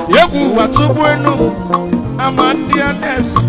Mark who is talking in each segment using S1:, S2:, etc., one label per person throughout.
S1: Yegu watu bueno amandia nesi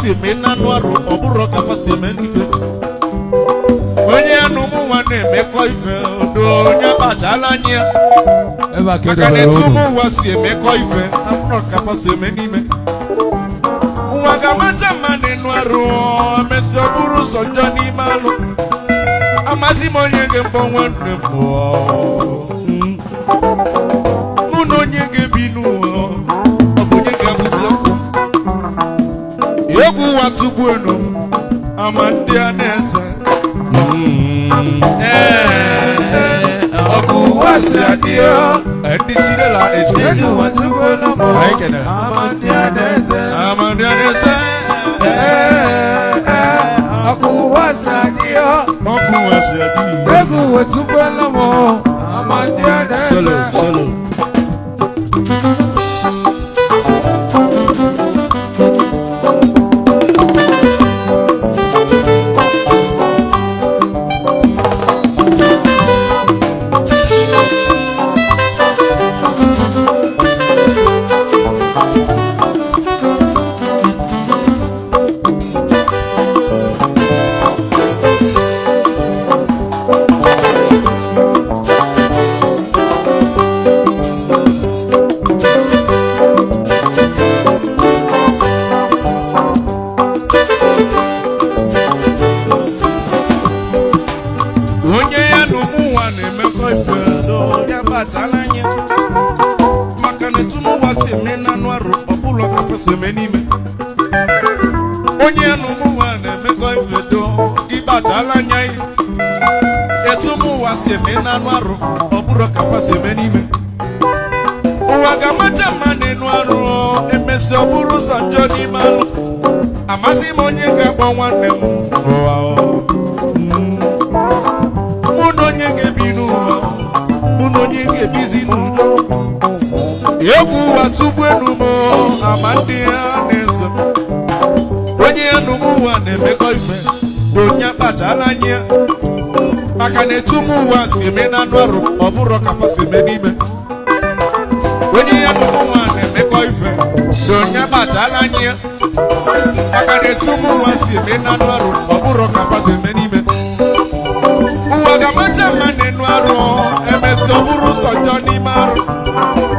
S1: semena noaro oburo kafa semeni fe onye anumu wane meko ife do nya bachala nya eba kedo makane tumu wasi meko ife aburo kafa semeni me uwaga macha mane noaro amesi oburu sojo ni malu amasi monyege mbonwa nemo muno nyege binu obunye gabuzo Yegu watu bueno amandia neza Oku wasi adio Endi chile la eji Yegu watu bueno amandia neza Oku wasi adio Yegu watu bueno amandia neza Solo semenime onye anumu wane meko ifedo gibatala nyai etumu wa semena nwaru oburo kafa semenime uwaga macha mane nwaru emesi oburu sanjo ni malu amasi monye gabo nwanne muno nyege binu muno nyege bizinu Yegu watu bueno amandia neza onye anumu wane meko ife donya bachala nya makane tumu wa semena noru oburo kafa semenime onye anumu wane meko ife donya bachala nya makane tumu wa semena noru oburo kafa semenime uwaga macha mane noru emesi oburu sojo ni maru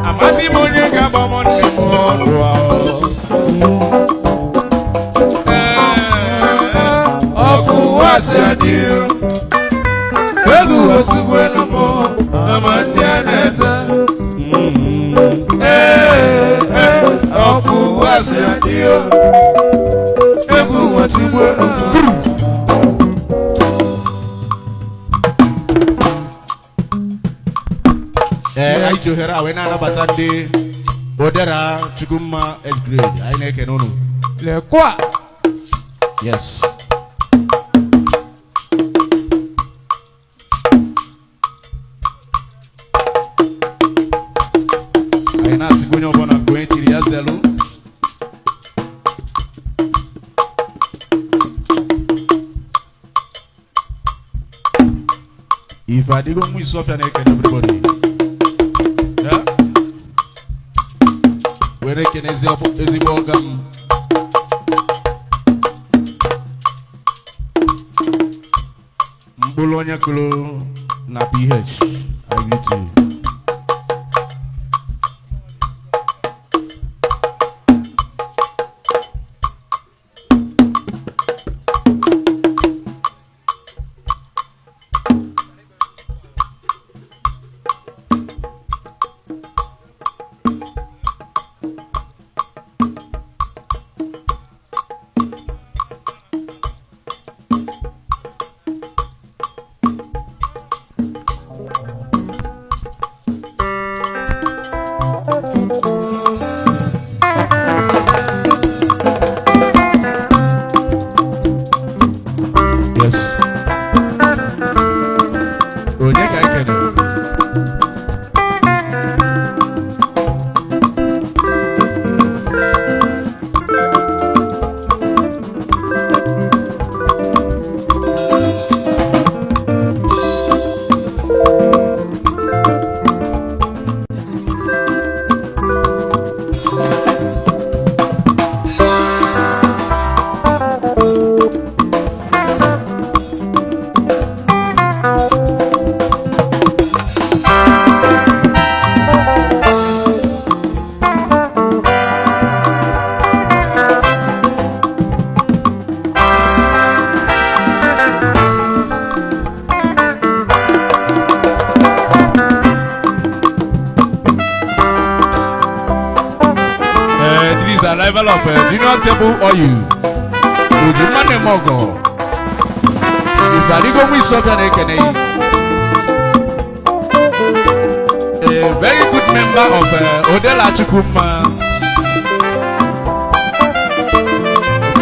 S1: amasi monye gabo monne mo oku wasi adio Yegu watu bueno mo amandia neza oku wasi adio Yegu watu bueno Aicho hera wena na batande Odera chuguma Evergreen aine kenonu le kwa yes aina sikunyo bona kwentiri yazelu if I digo mu isofia na eken everybody where can ezigbo ogam Kolonya Kolo na PH. I greet you. Arrival of junior table oil. Would you man a mogo? If I go with something, a very good member of Odela Chukuma.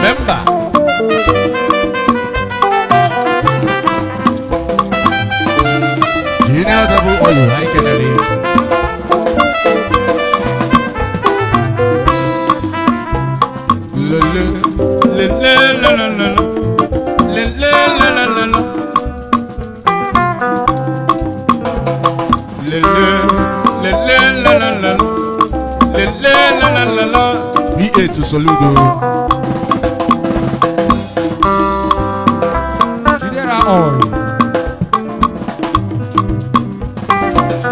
S1: Member. Junior table oil. I can to Soludo. Jidera oil.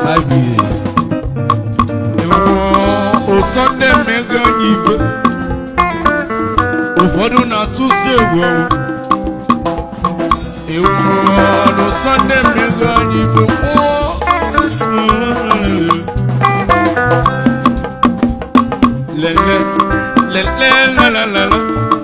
S1: Live o Sunday mega give. O fodu na Tuesday wo. O Sunday mega give. La la la la la.